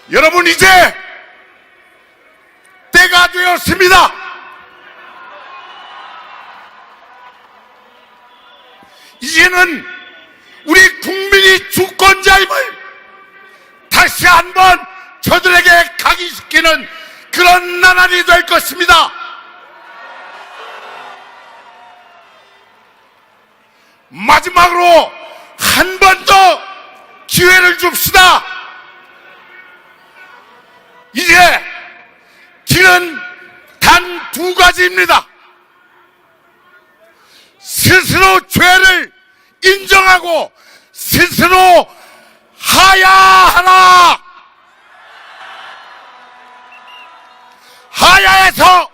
여러분, 이제 때가 되었습니다. 이제는 우리 국민이 주권자임을 다시 한번 저들에게 각인시키는 그런 나날이 될 것입니다. 마지막으로 한 번 더 기회를 줍시다. 이제 길은 단 두 가지입니다. 스스로 죄를 인정하고 스스로 하야하라. 하야해서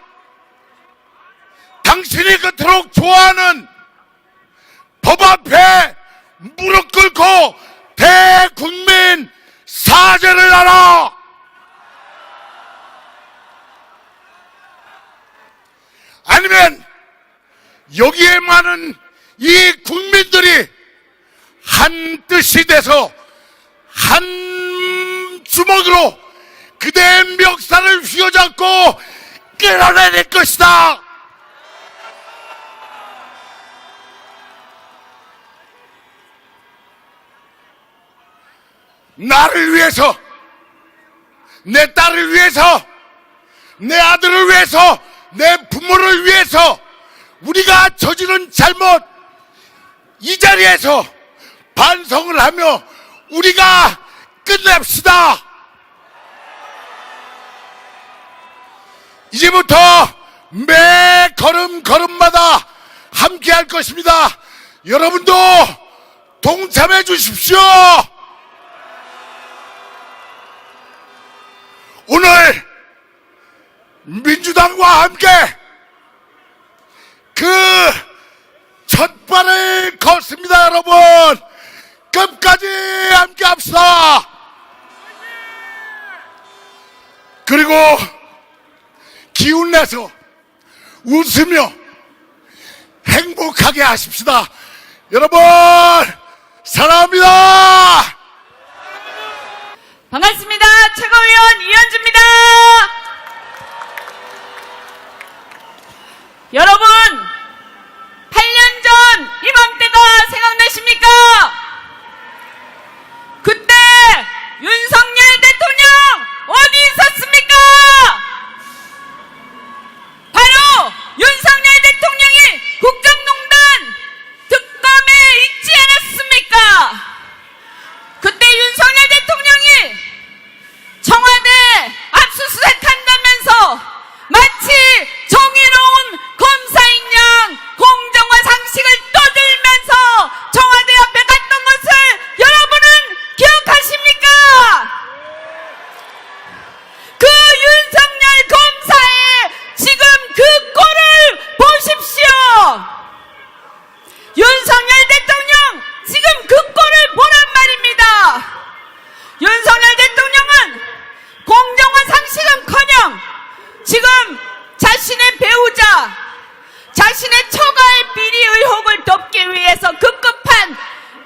당신이 그토록 좋아하는 법 앞에 무릎 꿇고 대국민 사죄를 하라. 아니면 여기에 많은 이 국민들이 한 뜻이 돼서 한 주먹으로 그대의 멱살을 휘어잡고 끌어내릴 것이다. 나를 위해서, 내 딸을 위해서, 내 아들을 위해서, 내 부모를 위해서 우리가 저지른 잘못, 이 자리에서 반성을 하며 우리가 끝냅시다. 이제부터 매 걸음마다 함께 할 것입니다. 여러분도 동참해 주십시오. 오늘 민주당과 함께 그 첫 발을 걷습니다. 여러분, 끝까지 함께 합시다. 그리고 기운내서 웃으며 행복하게 하십시다. 여러분, 사랑합니다. 반갑습니다. 최고위원 이현주입니다. 여러분, 8년 전 이맘때가 생각나십니까? 그때 윤석열 대통령 어디 있었습니까? 바로 윤석열 대통령이 국정농단 특검에 있지 않았습니까? 그때 윤석열 대통령이 청와대 압수수색한다면서 마치 정의로운 검사인 양 공정과 상식을 떠들면서 청와대 앞에 갔던 것을 여러분은 기억하십니까? 그 윤석열 검사의 지금 그 꼴을 보십시오. 윤석열 대통령 지금 그 꼴을 보란 말입니다. 윤석열 대통령은 공정과 상식은커녕 지금 자신의 배우자, 자신의 처가의 비리 의혹을 덮기 위해서 급급한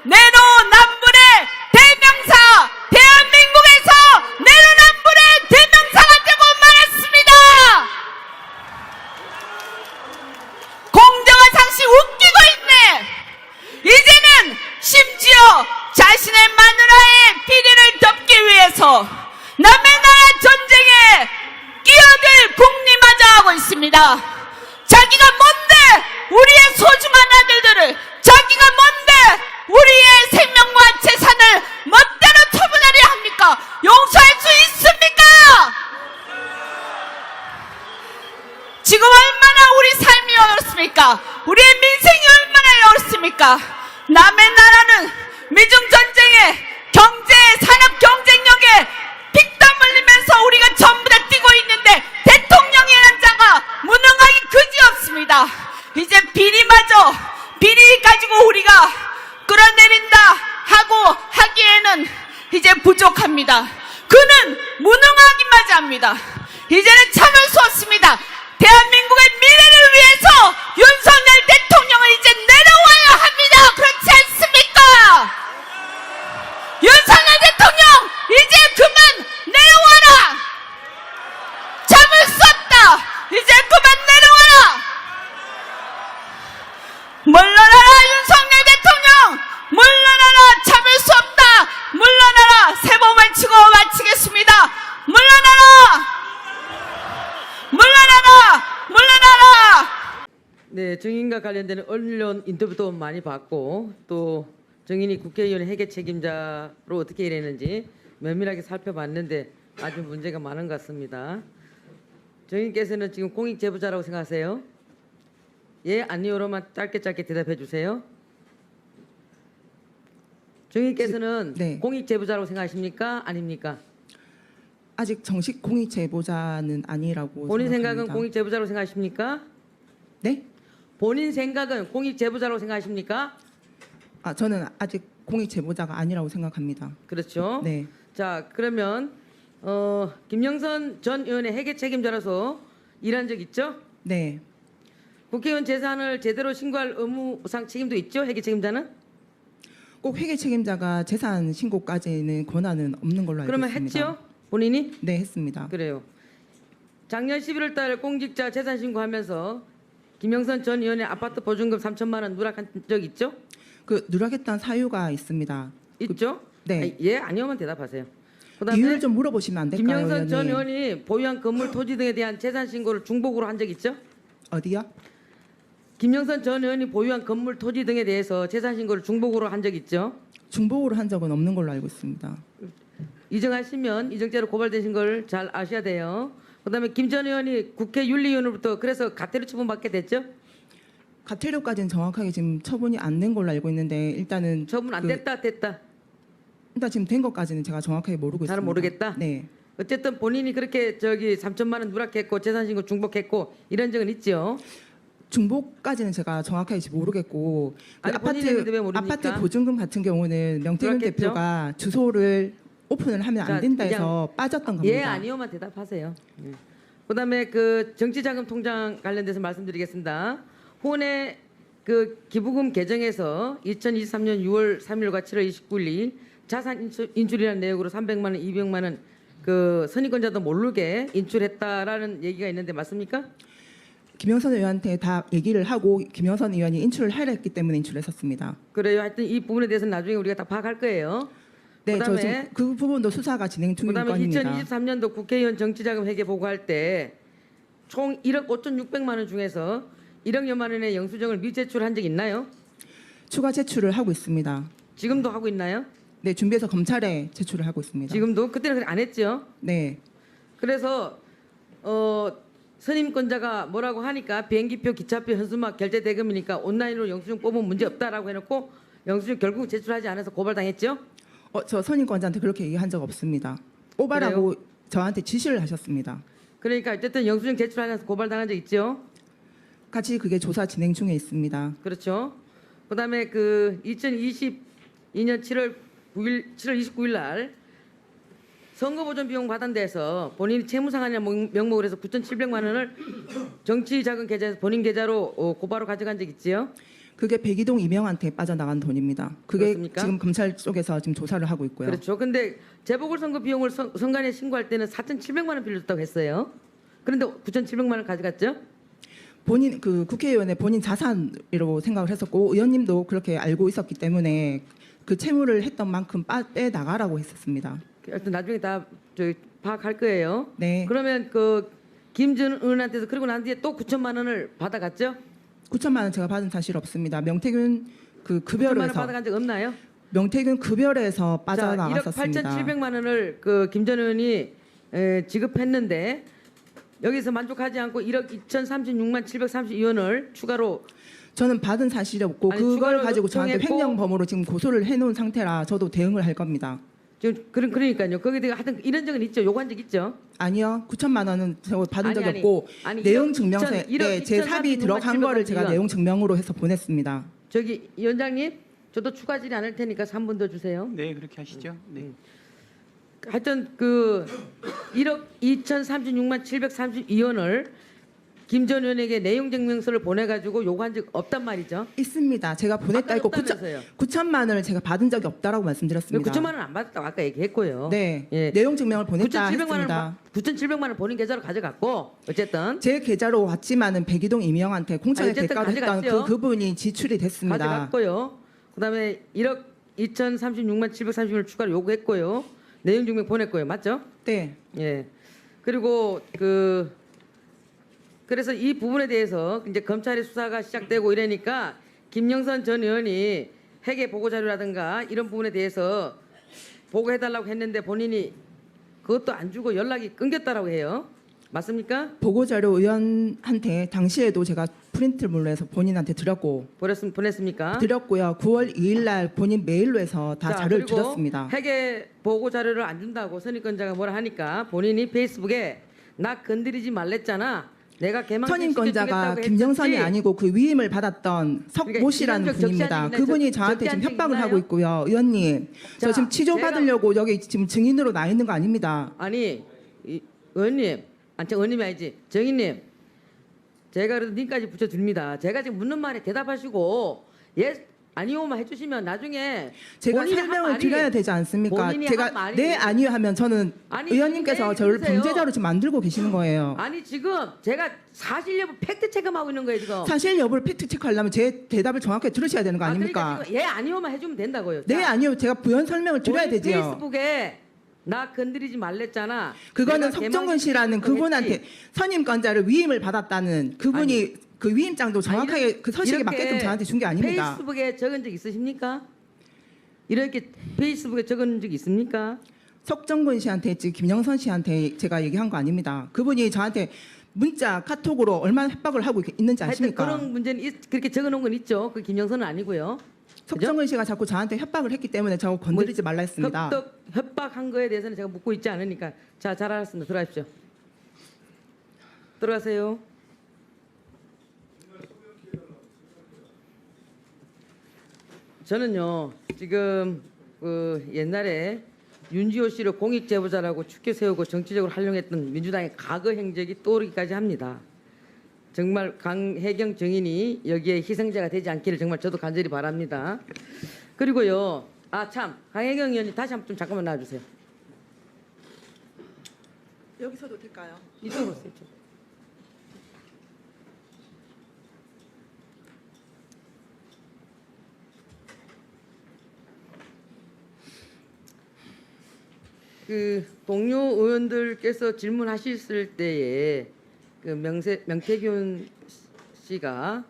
내로남불의 대명사, 대한민국에서 내로남불의 대명사가 되고 말았습니다. 공정과 상식 웃기고 있네. 이제는 심지어 자신의 마누라의 비리를 덮기 위해서 남의 나라 전쟁에 끼어들 궁리마저 하고 있습니다. 자기가 뭔데 우리의 소중한 아들들을, 자기가 뭔데 우리의 생명과 재산을 멋대로 처분하려 합니까? 용서할 수 있습니까? 지금 얼마나 우리 삶이 어렵습니까? 우리의 민생이 얼마나 어렵습니까? 남의 나라는 미중 전쟁에 경제, 산업 경쟁력에 피땀 흘리면서 우리가 전부 다 뛰고 있는데 대통령이라는 자가 무능하기 그지없습니다. 이제 비리 가지고 우리가 끌어내린다 하고 하기에는 이제 부족합니다. 그는 무능하기마저 합니다. 이제는 참을 수 없습니다. 대한민국의 미래를 위해서 윤석열 대통령은 이제 내려와야 합니다. 그렇지 않습니까? 윤석열 대통령 이제 그만 내려와! 증인과 관련되는 언론 인터뷰도 많이 봤고 또 증인이 국회의원 회계 책임자로 어떻게 일했는지 면밀하게 살펴봤는데 아주 문제가 많은 것 같습니다. 증인께서는 지금 공익 제보자라고 생각하세요? 예, 아니요로만 짧게 대답해 주세요. 증인께서는 네. 공익 제보자라고 생각하십니까? 아닙니까? 아직 정식 공익 제보자는 아니라고 본인 생각은 생각합니다. 공익 제보자라고 생각하십니까? 네? 본인 생각은 공익 제보자라고 생각하십니까? 아, 저는 아직 공익 제보자가 아니라고 생각합니다. 그렇죠. 네. 자, 그러면 김영선 전 의원의 회계 책임자로서 일한 적 있죠? 네. 국회의원 재산을 제대로 신고할 의무상 책임도 있죠? 회계 책임자는? 꼭 회계 책임자가 재산 신고까지는 권한은 없는 걸로 알고 그러면 있습니다. 했죠? 본인이? 네, 했습니다. 그래요. 작년 11월 달 공직자 재산 신고하면서 김영선 전 의원의 아파트 보증금 3천만 원 누락한 적 있죠? 그 누락했던 사유가 있습니다. 있죠? 네. 아니, 예, 아니요만 대답하세요. 그다음에 이유를 좀 물어보시면 안 될까요, 김영선 전 의원님? 의원이 보유한 건물 토지 등에 대한 재산 신고를 중복으로 한 적 있죠? 어디요? 김영선 전 의원이 보유한 건물 토지 등에 대해서 재산 신고를 중복으로 한 적 있죠? 중복으로 한 적은 없는 걸로 알고 있습니다. 이정하시면 이정죄로 고발되신 걸 잘 아셔야 돼요. 그다음에 김 전 의원이 국회 윤리위원으로부터 그래서 가태료 처분받게 됐죠? 가태료까지는 정확하게 지금 처분이 안 된 걸로 알고 있는데 일단은 처분 안 됐다. 일단 지금 된 것까지는 제가 정확하게 모르고 잘 있습니다. 모르겠다? 네. 어쨌든 본인이 그렇게 3천만 원 누락했고 재산 신고 중복했고 이런 적은 있죠. 중복까지는 제가 정확하게 지금 모르겠고 그 아니, 본인이 했는데 왜 모릅니까? 아파트 보증금 같은 경우는 명태균 그렇겠죠? 대표가 주소를 오픈을 하면 자, 안 된다 해서 빠졌던 겁니다. 예, 아니요만 대답하세요. 그다음에 그 정치자금 통장 관련돼서 말씀드리겠습니다. 후원의 그 기부금 개정에서 2023년 6월 3일과 7월 29일이 자산 인출이라는 내용으로 300만 원, 200만 원 그 선의권자도 모르게 인출했다라는 얘기가 있는데 맞습니까? 김영선 의원한테 다 얘기를 하고 김영선 의원이 인출을 하려 했기 때문에 인출했었습니다. 그래요. 하여튼 이 부분에 대해서는 나중에 우리가 다 파악할 거예요. 네, 저 그다음에 지금 그 부분도 수사가 진행 중인 그다음에 건입니다. 2023년도 국회의원 정치자금 회계 보고할 때 총 1억 5,600만 원 중에서 1억여만 원의 영수증을 미제출한 적 있나요? 추가 제출을 하고 있습니다. 지금도 하고 있나요? 네, 준비해서 검찰에 제출을 하고 있습니다. 지금도 그때는 안 했죠. 네, 그래서 선임권자가 뭐라고 하니까 비행기표, 기차표, 현수막 결제 대금이니까 온라인으로 영수증 뽑으면 문제 없다라고 해놓고 영수증 결국 제출하지 않아서 고발당했죠. 저 선임권자한테 그렇게 얘기한 적 없습니다. 뽑아라고 저한테 지시를 하셨습니다. 그러니까 어쨌든 영수증 제출하지 않아서 고발당한 적 있죠. 같이 그게 조사 진행 중에 있습니다. 그렇죠. 그다음에 그 2022년 7월 29일 날 선거보전 비용 받은 데서 본인이 채무상환이라는 명목으로 해서 9,700만 원을 정치자금 계좌에서 본인 계좌로 고바로 가져간 적 있지요? 그게 백이동 이명한테 빠져나간 돈입니다. 그게 그렇습니까? 지금 검찰 쪽에서 지금 조사를 하고 있고요. 그렇죠. 근데 재보궐선거 비용을 선관위에 신고할 때는 4,700만 원 빌려줬다고 했어요. 그런데 9,700만 원 가져갔죠? 본인 그 국회의원의 본인 자산이라고 생각을 했었고 의원님도 그렇게 알고 있었기 때문에 그 채무를 했던 만큼 빼 나가라고 했었습니다. 하여튼 나중에 다 저희 파악할 거예요. 네. 그러면 그 김전 의원한테서 그러고 난 뒤에 또 9천만 원을 받아갔죠? 9천만 원 제가 받은 사실 없습니다. 명태균 그 9천만 원 급여에서 받아간 적 없나요? 명태균 급여에서 빠져나갔었습니다. 1억 8,700만 원을 그 김 전 의원이 지급했는데 여기서 만족하지 않고 1억 2,036만 732원을 추가로 저는 받은 사실이 없고 아니, 그걸 추가로 가지고 저한테 요청했고 횡령범으로 지금 고소를 해놓은 상태라 저도 대응을 할 겁니다. 지금 그러니까요. 거기에 대해 하여튼 이런 적은 있죠. 요구한 적 있죠. 아니요, 9천만 원은 제가 받은 적이 아니, 없고 아니, 내용 1억 증명서에 2천, 1억 네, 제 삽입이 2,036만 들어간 거를 제가 732원. 내용 증명으로 해서 보냈습니다. 저기 위원장님, 저도 추가 질의 않을 테니까 3분 더 주세요. 네, 그렇게 하시죠. 네. 하여튼 그 1억 2,036만 732원을 김 전 의원에게 내용 증명서를 보내가지고 요구한 적 없단 말이죠. 있습니다. 제가 보냈다 했고 없다면서요. 9천만 원을 제가 받은 적이 없다라고 말씀드렸습니다. 9천만 원 안 받았다고 아까 얘기했고요. 네, 예. 내용 증명을 보냈다 9,700만 했습니다. 9,700만 원 본인 계좌로 가져갔고 어쨌든 제 계좌로 왔지만은 백이동 이명한테 공천의 어쨌든 대가로 했던 가져갔죠. 그분이 지출이 됐습니다. 가져갔고요. 그다음에 1억 2,036만 730원을 추가로 요구했고요. 내용 증명 보냈고요. 맞죠? 네, 예. 그리고 그 그래서 이 부분에 대해서 이제 검찰의 수사가 시작되고 이러니까 김영선 전 의원이 회계 보고 자료라든가 이런 부분에 대해서 보고해달라고 했는데 본인이 그것도 안 주고 연락이 끊겼다라고 해요. 맞습니까? 보고자료 의원한테 당시에도 제가 프린트물로 해서 본인한테 드렸고 보냈습니까? 드렸고요. 9월 2일 날 본인 메일로 해서 다 자, 자료를 그리고 드렸습니다. 회계 보고 자료를 안 준다고 선임권자가 뭐라 하니까 본인이 페이스북에 나 건드리지 말랬잖아. 내가 개망신 선임권자가 시켜주겠다고 김정선이 했었지. 아니고 그 위임을 받았던 석모 그러니까 씨라는 이런 적 분입니다. 적지 않은 그분이 적- 저한테 적지 지금 않은 협박을 있나요? 하고 있고요. 의원님, 저 자, 지금 치료 제가- 받으려고 여기 지금 증인으로 나 있는 거 아닙니다. 아니 의원님, 의원님이 아니지 정인님, 제가 그래도 님까지 붙여줍니다. 제가 지금 묻는 말에 대답하시고 예 아니오만 해주시면 나중에 제가 본인이 한 설명을 말이- 드려야 되지 않습니까? 본인이 제가 한 말이- 네 아니요 하면 저는 아니, 의원님께서 네, 저를 해주세요. 범죄자로 지금 만들고 계시는 거예요. 아니 지금 제가 사실 여부 팩트 체크하고 있는 거예요 지금. 사실 여부를 팩트 체크하려면 제 대답을 정확하게 들으셔야 되는 거 아닙니까? 그러니까 지금 예 아니오만 해주면 된다고요. 네 자, 아니요 제가 부연 설명을 드려야 본인 되지요. 페이스북에 나 건드리지 말랬잖아. 그거는 내가 석정근 씨라는 개망신 그분한테 했지. 선임권자를 위임을 받았다는 그분이 그 위임장도 정확하게 아니, 그 서식에 이렇게 맞게끔 저한테 준 게 아닙니다. 페이스북에 적은 적 있으십니까? 이렇게 페이스북에 적은 적 있습니까? 석정근 씨한테 했지 김영선 씨한테 제가 얘기한 거 아닙니다. 그분이 저한테 문자 카톡으로 얼마나 협박을 하고 있는지 하여튼 아십니까? 그런 문제는 그렇게 적어놓은 건 있죠. 그 김영선은 아니고요. 석정근 씨가 자꾸 저한테 협박을 했기 때문에 저거 건드리지 말라 했습니다. 협박한 거에 대해서는 제가 묻고 있지 않으니까 자, 잘 알았습니다. 들어가십시오. 들어가세요. 저는요 지금 그 옛날에 윤지호 씨를 공익 제보자라고 축켜 세우고 정치적으로 활용했던 민주당의 과거 행적이 떠오르기까지 합니다. 정말 강혜경 정인이 여기에 희생자가 되지 않기를 정말 저도 간절히 바랍니다. 그리고요, 아 참, 강혜경 의원님 다시 한번 좀 잠깐만 나와주세요. 여기서도 될까요? 이쪽으로 오세요. 이쪽. 그 동료 의원들께서 질문하셨을 때에 그 명태균 씨가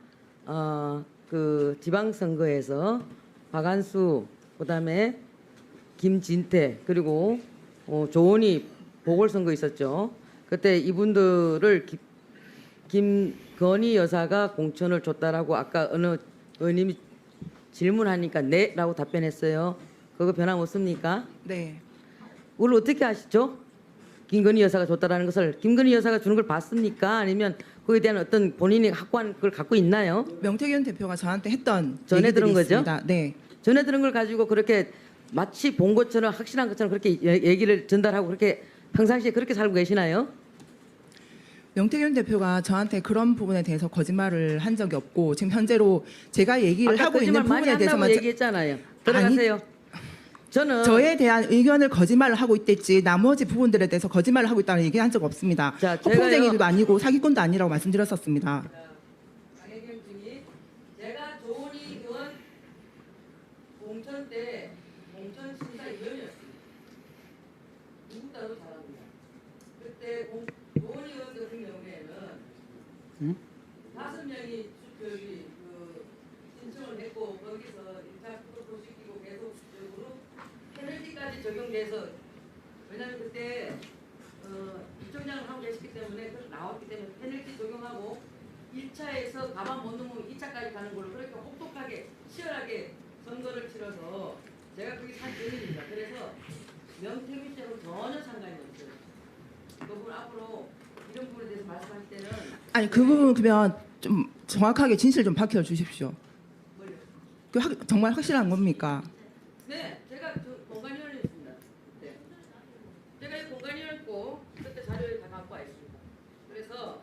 그 지방선거에서 박한수 그다음에 김진태 그리고 조원희 보궐선거 있었죠. 그때 이분들을 김건희 여사가 공천을 줬다라고 아까 어느 의원님이 질문하니까 네라고 답변했어요. 그거 변함없습니까? 네. 그걸 어떻게 아시죠? 김건희 여사가 줬다라는 것을 김건희 여사가 주는 걸 봤습니까? 아니면 그에 대한 어떤 본인이 확고한 걸 갖고 있나요? 명태균 대표가 저한테 했던 전에 얘기들이 들은 거죠? 있습니다. 네. 전에 들은 걸 가지고 그렇게 마치 본 것처럼 확실한 것처럼 그렇게 얘기를 전달하고 그렇게 평상시에 그렇게 살고 계시나요? 명태균 대표가 저한테 그런 부분에 대해서 거짓말을 한 적이 없고 지금 현재로 제가 얘기를 아까 하고 있는 거짓말 많이 부분에 한다고 대해서만 얘기했잖아요. 들어가세요. 저는 저에 대한 의견을 거짓말을 하고 있댔지 나머지 부분들에 대해서 거짓말을 하고 있다는 얘기한 적 없습니다. 자, 허풍쟁이도 아니고 사기꾼도 아니라고 말씀드렸었습니다. 강혜경 증인, 제가 조은희 의원 공천 때 공천 심사위원이었습니다. 누구보다도 잘합니다. 그때 조은희 의원 같은 경우에는 5명이 저기 그 신청을 했고 거기서 1차 프로포시키고 계속적으로 페널티까지 적용돼서 왜냐하면 그때 부총장을 하고 계시기 때문에 나왔기 때문에 페널티 적용하고 1차에서 가만 못 넘으면 2차까지 가는 걸로 그렇게 혹독하게 치열하게 선거를 치러서 제가 그게 사실입니다. 그래서 명태균 씨하고 전혀 상관이 없어요. 그 부분 앞으로 이런 부분에 대해서 말씀하실 때는 아니 그 부분 그러면 좀 정확하게 진실 좀 밝혀 주십시오. 뭘요? 그 정말 확실한 겁니까? 네, 제가 공간위원이었습니다. 네. 제가 이 공간위원이었고 그때 자료를 다 갖고 와 있습니다. 그래서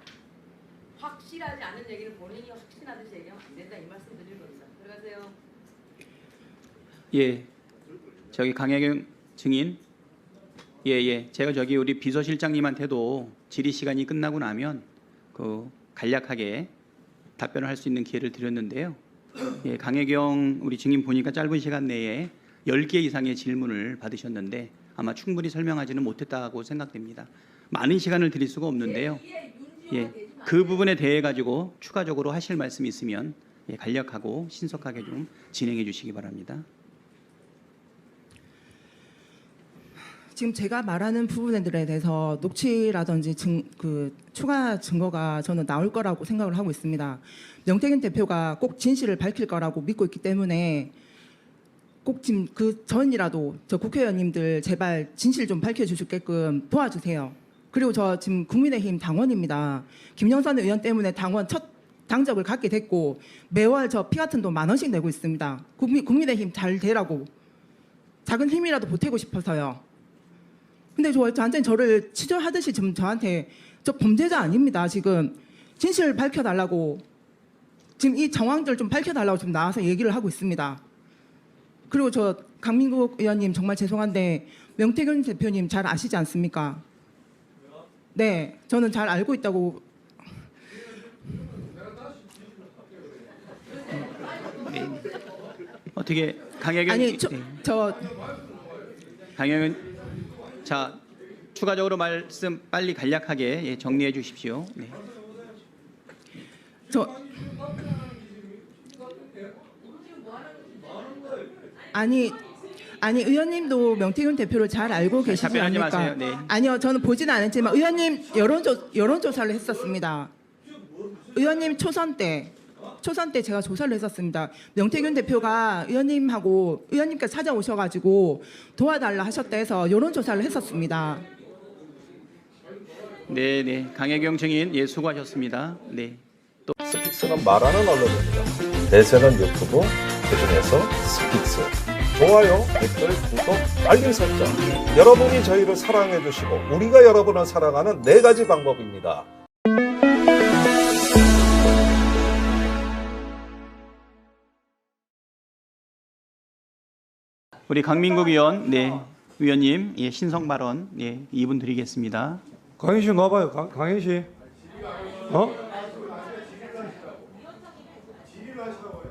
확실하지 않은 얘기는 본인이 확신하듯이 얘기하면 안 된다 이 말씀 드리는 겁니다. 들어가세요. 예, 저기 강혜경 증인, 예, 제가 저기 우리 비서실장님한테도 질의 시간이 끝나고 나면 그 간략하게 답변을 할 수 있는 기회를 드렸는데요. 예, 강혜경 우리 증인 보니까 짧은 시간 내에 10개 이상의 질문을 받으셨는데 아마 충분히 설명하지는 못했다고 생각됩니다. 많은 시간을 드릴 수가 없는데요. 이게 윤지호 예, 그 부분에 대해 가지고 추가적으로 하실 말씀이 있으면 예, 간략하고 신속하게 좀 진행해 주시기 바랍니다. 지금 제가 말하는 부분들에 대해서 녹취라든지 추가 증거가 저는 나올 거라고 생각을 하고 있습니다. 명태균 대표가 꼭 진실을 밝힐 거라고 믿고 있기 때문에 꼭 지금 그 전이라도 저 국회의원님들 제발 진실 좀 밝혀주시게끔 도와주세요. 그리고 저 지금 국민의힘 당원입니다. 김영선 의원 때문에 당원 첫 당적을 갖게 됐고 매월 저 피 같은 돈 10,000원씩 내고 있습니다. 국민의힘 잘 되라고 작은 힘이라도 보태고 싶어서요. 근데 저한테 저를 치료하듯이 지금 저한테 저 범죄자 아닙니다. 지금 진실 밝혀달라고 지금 이 정황들 좀 밝혀달라고 지금 나와서 얘기를 하고 있습니다. 그리고 저 강민국 의원님 정말 죄송한데 명태균 대표님 잘 아시지 않습니까? 네, 저는 잘 알고 있다고. 네. 어떻게 강혜경 아니 강혜경 자 추가적으로 말씀 빨리 간략하게 예, 정리해 주십시오. 네. 아니 의원님도 명태균 대표를 잘 알고 계시지 답변하지 않습니까? 마세요. 네. 아니요, 저는 보지는 않았지만 의원님 여론조사를 했었습니다. 의원님 초선 때 제가 조사를 했었습니다. 명태균 대표가 의원님께서 찾아오셔가지고 도와달라 하셨다 해서 여론조사를 했었습니다. 네. 강혜경 증인 예 수고하셨습니다. 네. 스픽스는 말하는 언론입니다. 대세는 유튜브, 그중에서 스픽스. 좋아요, 댓글, 구독, 알림 설정. 여러분이 저희를 사랑해 주시고 우리가 여러분을 사랑하는 4가지 방법입니다. 우리 강민국 의원, 네 위원님, 예, 신성 발언, 예, 2분 드리겠습니다. 강희 씨 나와봐요. 강희 씨.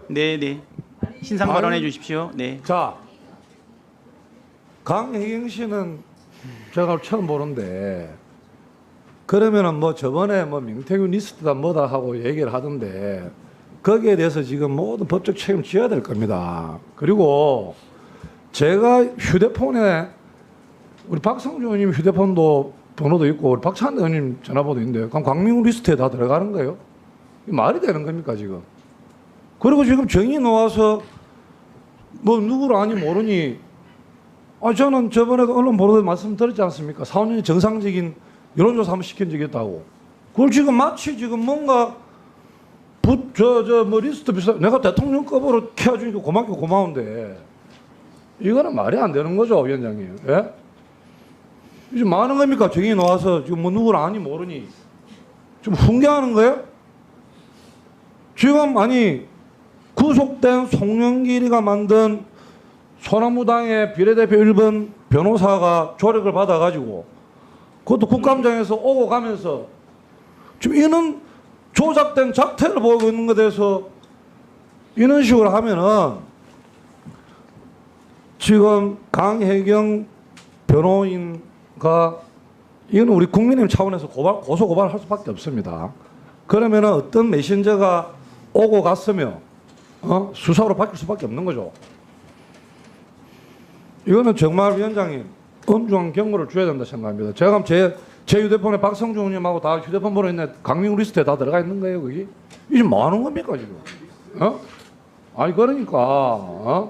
네. 신상 발언해 주십시오. 네. 자, 강혜경 씨는 제가 처음 보는데 그러면은 뭐 저번에 뭐 명태균 리스트다 뭐다 하고 얘기를 하던데 거기에 대해서 지금 모든 법적 책임 져야 될 겁니다. 그리고 제가 휴대폰에 우리 박성준 의원님 휴대폰도 번호도 있고 우리 박찬대 의원님 전화번호도 있는데 그럼 강민국 리스트에 다 들어가는 거예요? 이게 말이 되는 겁니까 지금? 그리고 지금 정의 나와서 뭐 누구를 아니 모르니 저는 저번에도 언론 보도에 말씀드렸지 않습니까? 4년이 정상적인 여론조사 한번 시킨 적이 있다고. 그걸 지금 마치 지금 뭔가 뭐 리스트 비슷 내가 대통령급으로 키워주니까 고마운데 이거는 말이 안 되는 거죠, 위원장님. 예? 이제 뭐 하는 겁니까? 정의 나와서 지금 뭐 누구를 아니 모르니 지금 훈계하는 거예요? 지금 구속된 송영길이가 만든 소나무당의 비례대표 1번 변호사가 조력을 받아가지고 그것도 국감장에서 오고 가면서 지금 이는 조작된 작태를 보고 있는 것에 대해서 이런 식으로 하면은 지금 강혜경 변호인과 이거는 우리 국민의힘 차원에서 고소 고발을 할 수밖에 없습니다. 그러면은 어떤 메신저가 오고 갔으며 수사로 바뀔 수밖에 없는 거죠. 이거는 정말 위원장님 엄중한 경고를 줘야 된다 생각합니다. 제가 제 휴대폰에 박성준 의원님하고 다 휴대폰 번호 있는데 강민국 리스트에 다 들어가 있는 거예요, 거기? 이게 뭐 하는 겁니까, 지금? 아니, 그러니까,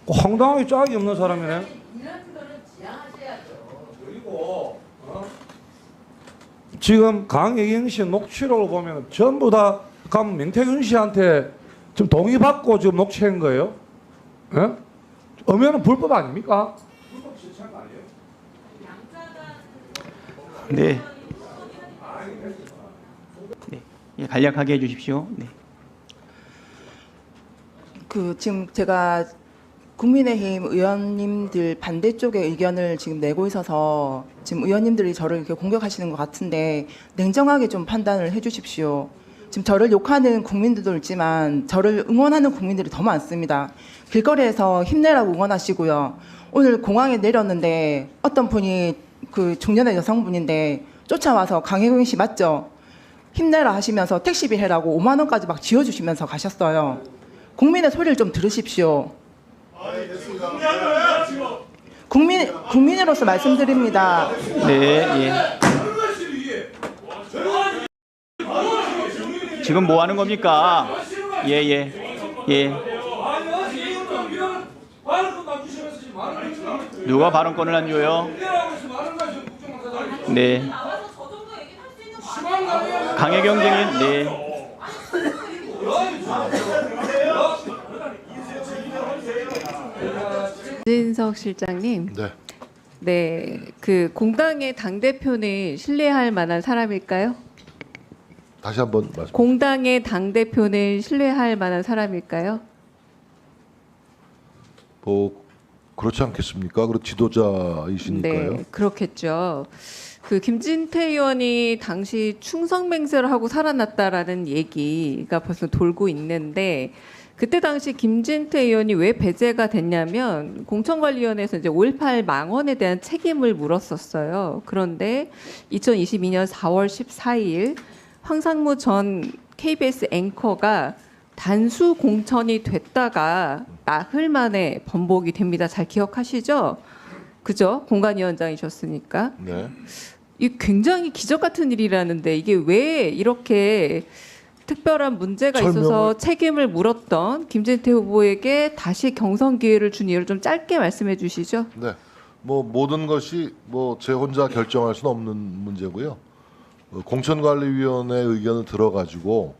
황당하게 짝이 없는 사람이네. 그리고, 지금 강혜경 씨 녹취록을 보면 전부 다 명태균 씨한테 지금 동의받고 지금 녹취한 거예요? 예? 엄연한 불법 아닙니까? 불법 실체한 거 아니에요? 네. 예, 간략하게 해주십시오. 네. 지금 제가 국민의힘 의원님들 반대쪽의 의견을 지금 내고 있어서 지금 의원님들이 저를 이렇게 공격하시는 것 같은데 냉정하게 좀 판단을 해주십시오. 지금 저를 욕하는 국민들도 있지만 저를 응원하는 국민들이 더 많습니다. 길거리에서 힘내라고 응원하시고요. 오늘 공항에 내렸는데 어떤 분이 그 중년의 여성분인데 쫓아와서 강혜경 씨 맞죠? 힘내라 하시면서 택시비 해라고 5만 원까지 막 지어주시면서 가셨어요. 국민의 소리를 좀 들으십시오. 국민으로서 말씀드립니다. 네, 예. 지금 뭐 하는 겁니까? 예, 예. 예. 누가 발언권을 안 줘요? 네. 강혜경 증인, 네. 진석 실장님, 네. 네, 그 공당의 당 대표는 신뢰할 만한 사람일까요? 다시 한번 말씀. 공당의 당 대표는 신뢰할 만한 사람일까요? 뭐 그렇지 않겠습니까? 그리고 지도자이시니까요. 네, 그렇겠죠. 그 김진태 의원이 당시 충성맹세를 하고 살아났다라는 얘기가 벌써 돌고 있는데, 그때 당시 김진태 의원이 왜 배제가 됐냐면 공천관리위원회에서 이제 5.18 망언에 대한 책임을 물었었어요. 그런데 2022년 4월 14일 황상무 전 KBS 앵커가 단수 공천이 됐다가 나흘 만에 번복이 됩니다. 잘 기억하시죠? 그죠? 공관위원장이셨으니까. 네. 이 굉장히 기적 같은 일이라는데 이게 왜 이렇게 특별한 문제가 있어서 책임을 물었던 김진태 후보에게 다시 경선 기회를 준 이유를 좀 짧게 말씀해 주시죠. 네, 뭐 모든 것이 뭐 제 혼자 결정할 수는 없는 문제고요. 공천관리위원회 의견을 들어가지고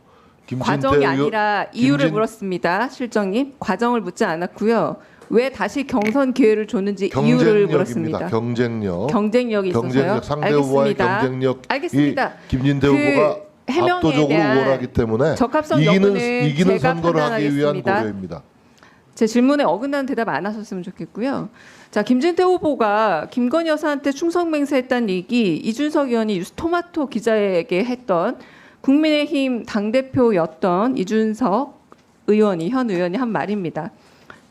과정이 아니라 이유를 물었습니다, 실장님. 과정을 묻지 않았고요. 왜 다시 경선 기회를 줬는지 이유를 물었습니다. 경쟁력이 있어서요. 경쟁력, 상대 후보와의 경쟁력. 알겠습니다. 김진태 후보가 압도적으로 우월하기 때문에 적합성 이기는 선거를 하기 위한 고려입니다. 제 질문에 어긋나는 대답 안 하셨으면 좋겠고요. 자, 김진태 후보가 김건희 여사한테 충성맹세했다는 얘기 이준석 의원이 뉴스토마토 기자에게 했던 국민의힘 당대표였던 이준석 의원이 현 의원이 한 말입니다.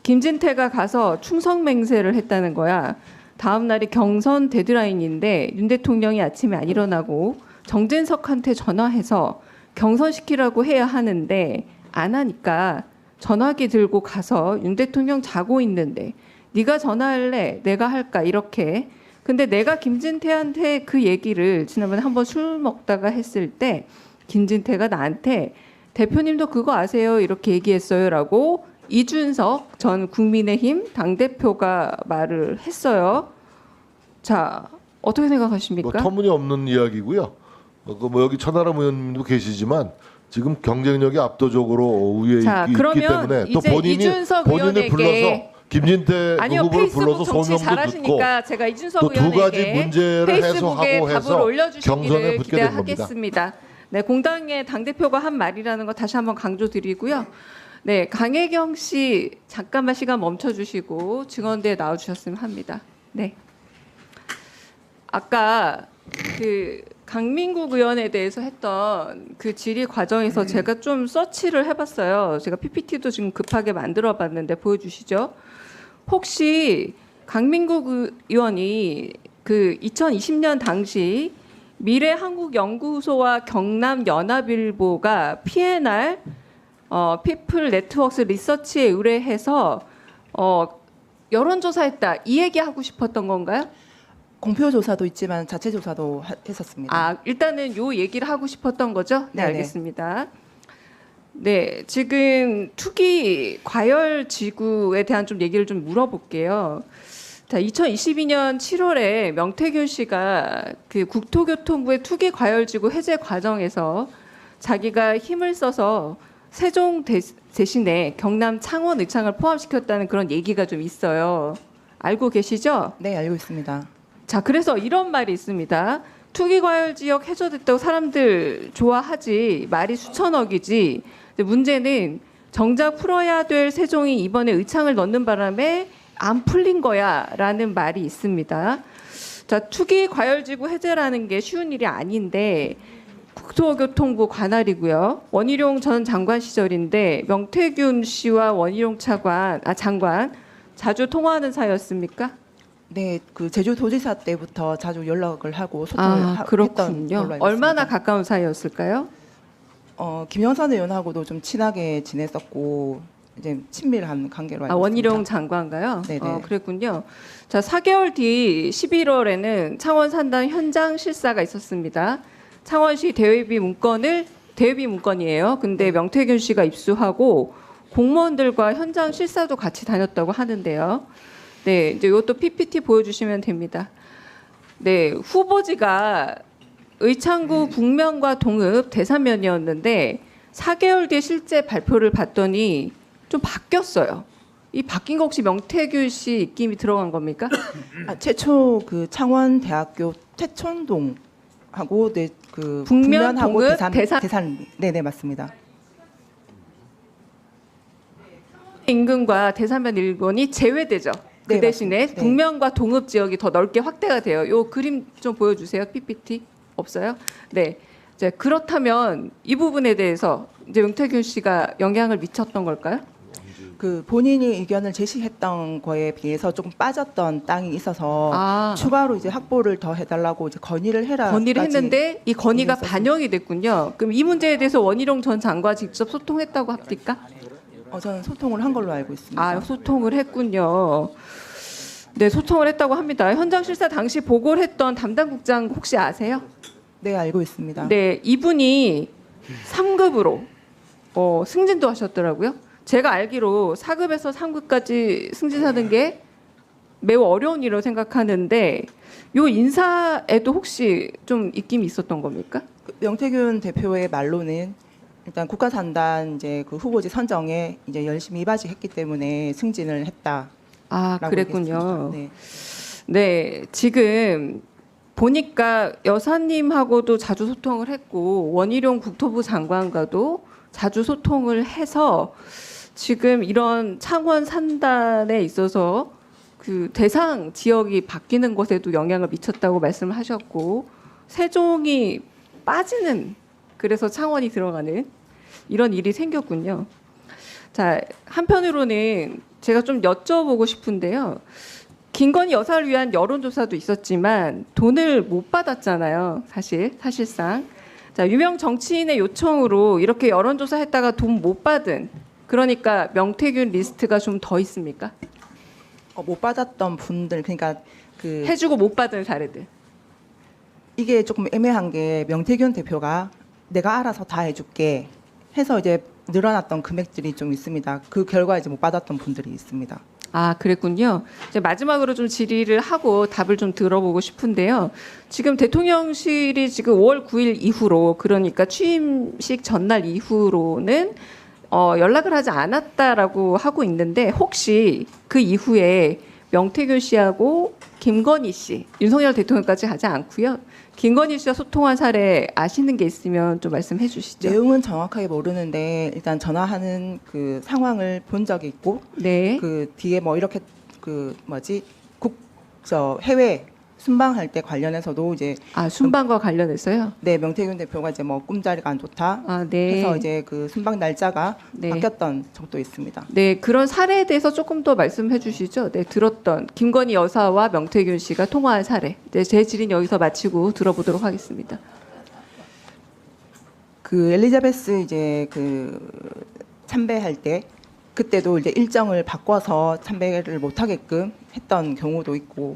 김진태가 가서 충성맹세를 했다는 거야. 다음 날이 경선 데드라인인데 윤 대통령이 아침에 안 일어나고 정진석한테 전화해서 경선시키라고 해야 하는데 안 하니까 전화기 들고 가서 윤 대통령 자고 있는데 네가 전화할래? 내가 할까? 이렇게. 근데 내가 김진태한테 그 얘기를 지난번에 한번 술 먹다가 했을 때 김진태가 나한테 대표님도 그거 아세요? 이렇게 얘기했어요라고 이준석 전 국민의힘 당대표가 말을 했어요. 자, 어떻게 생각하십니까? 뭐 터무니없는 이야기고요. 뭐 여기 천하람 의원님도 계시지만 지금 경쟁력이 압도적으로 우위에 있기 때문에 또 본인을 불러서 김진태 후보를 불러서 소명도 듣고 제가 이준석 또 두 가지 문제를 페이스북에 해소하고 답을 해서 올려주시기를 경선에 붙게 된 겁니다. 기대하겠습니다. 네, 공당의 당대표가 한 말이라는 거 다시 한번 강조드리고요. 네, 강혜경 씨 잠깐만 시간 멈춰주시고 증언대에 나와주셨으면 합니다. 네. 아까 그 강민국 의원에 대해서 했던 그 질의 과정에서 제가 좀 서치를 해봤어요. 제가 PPT도 지금 급하게 만들어봤는데 보여주시죠. 혹시 강민국 의원이 그 2020년 당시 미래한국연구소와 경남연합일보가 PNR 피플 네트워크스 리서치에 의뢰해서 여론조사했다 이 얘기하고 싶었던 건가요? 공표 조사도 있지만 자체 조사도 했었습니다. 아, 일단은 요 얘기를 하고 싶었던 거죠? 네, 네네. 알겠습니다. 네, 지금 투기 과열 지구에 대한 좀 얘기를 좀 물어볼게요. 자, 2022년 7월에 명태균 씨가 그 국토교통부의 투기 과열 지구 해제 과정에서 자기가 힘을 써서 세종 대신에 경남 창원 의창을 포함시켰다는 그런 얘기가 좀 있어요. 알고 계시죠? 네, 알고 있습니다. 자, 그래서 이런 말이 있습니다. 투기과열 지역 해소됐다고 사람들 좋아하지 말이 수천억이지. 근데 문제는 정작 풀어야 될 세종이 이번에 의창을 넣는 바람에 안 풀린 거야라는 말이 있습니다. 자, 투기과열지구 해제라는 게 쉬운 일이 아닌데 국토교통부 관할이고요. 원희룡 전 장관 시절인데 명태균 씨와 원희룡 장관 자주 통화하는 사이였습니까? 네, 그 제주도지사 때부터 자주 연락을 하고 소통을 했던 그렇군요. 걸로 알고 얼마나 있습니다. 가까운 사이였을까요? 김영선 의원하고도 좀 친하게 지냈었고 이제 친밀한 관계로 알고 원희룡 있습니다. 장관가요? 네네. 그랬군요. 자, 4개월 뒤 11월에는 창원 산단 현장 실사가 있었습니다. 창원시 대외비 문건이에요. 근데 명태균 씨가 입수하고 공무원들과 현장 실사도 같이 다녔다고 하는데요. 네, 이제 이것도 PPT 보여주시면 됩니다. 네, 후보지가 의창구 북면과 동읍 대산면이었는데 4개월 뒤에 실제 발표를 봤더니 좀 바뀌었어요. 이 바뀐 거 혹시 명태균 씨 입김이 들어간 겁니까? 최초 그 창원대학교 태촌동하고 그 북면, 북면하고 동읍, 대산 네네 맞습니다. 인근과 대산면 일본이 제외되죠. 그 네, 대신에 맞습니다. 네. 북면과 동읍 지역이 더 넓게 확대가 돼요. 요 그림 좀 보여주세요. PPT 없어요? 네. 이제 그렇다면 이 부분에 대해서 이제 명태균 씨가 영향을 미쳤던 걸까요? 그 본인이 의견을 제시했던 거에 비해서 조금 빠졌던 땅이 있어서 추가로 이제 확보를 더 해달라고 이제 건의를 했는데 이 건의가 있었습니다. 반영이 됐군요. 그럼 이 문제에 대해서 원희룡 전 장관 직접 소통했다고 합니까? 저는 소통을 한 걸로 알고 있습니다. 소통을 했군요. 네, 소통을 했다고 합니다. 현장 실사 당시 보고를 했던 담당 국장 혹시 아세요? 네, 알고 있습니다. 네, 이분이 3급으로 승진도 하셨더라고요. 제가 알기로 4급에서 3급까지 승진하는 게 매우 어려운 일이라고 생각하는데 요 인사에도 혹시 좀 입김이 있었던 겁니까? 명태균 대표의 말로는 일단 국가산단 이제 그 후보지 선정에 이제 열심히 이바지했기 때문에 승진을 했다. 그랬군요. 네. 네, 지금 보니까 여사님하고도 자주 소통을 했고 원희룡 국토부 장관과도 자주 소통을 해서 지금 이런 창원 산단에 있어서 그 대상 지역이 바뀌는 것에도 영향을 미쳤다고 말씀을 하셨고 세종이 빠지는 그래서 창원이 들어가는 이런 일이 생겼군요. 자, 한편으로는 제가 좀 여쭤보고 싶은데요. 김건희 여사를 위한 여론조사도 있었지만 돈을 못 받았잖아요. 사실상. 자, 유명 정치인의 요청으로 이렇게 여론조사 했다가 돈 못 받은 그러니까 명태균 리스트가 좀 더 있습니까? 못 받았던 분들 그러니까 그 해주고 못 받은 사례들. 이게 조금 애매한 게 명태균 대표가 내가 알아서 다 해줄게 해서 이제 늘어났던 금액들이 좀 있습니다. 그 결과 이제 못 받았던 분들이 있습니다. 그랬군요. 이제 마지막으로 좀 질의를 하고 답을 좀 들어보고 싶은데요. 지금 대통령실이 지금 5월 9일 이후로 그러니까 취임식 전날 이후로는 연락을 하지 않았다라고 하고 있는데 혹시 그 이후에 명태균 씨하고 김건희 씨, 윤석열 대통령까지 하지 않고요. 김건희 씨와 소통한 사례 아시는 게 있으면 좀 말씀해 주시죠. 내용은 정확하게 모르는데 일단 전화하는 그 상황을 본 적이 있고 네. 그 뒤에 뭐 이렇게 그 해외 순방할 때 관련해서도 이제 순방과 관련해서요? 네, 명태균 대표가 이제 뭐 꿈자리가 안 좋다 네. 해서 이제 그 순방 날짜가 네. 바뀌었던 적도 있습니다. 네, 그런 사례에 대해서 조금 더 말씀해 주시죠. 네, 들었던 김건희 여사와 명태균 씨가 통화한 사례. 네, 제 질의는 여기서 마치고 들어보도록 하겠습니다. 그 엘리자베스 이제 그 참배할 때 그때도 이제 일정을 바꿔서 참배를 못 하게끔 했던 경우도 있고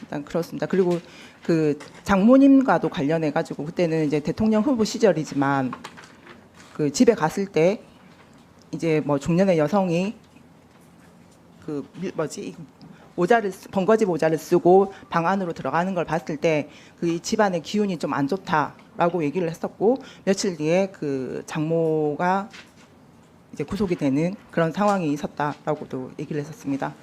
일단 그렇습니다. 그리고 그 장모님과도 관련해 가지고 그때는 이제 대통령 후보 시절이지만 그 집에 갔을 때 이제 뭐 중년의 여성이 그 번거지 모자를 쓰고 방 안으로 들어가는 걸 봤을 때 그 집안의 기운이 좀 안 좋다라고 얘기를 했었고 며칠 뒤에 그 장모가 이제 구속이 되는 그런 상황이 있었다라고도 얘기를 했었습니다.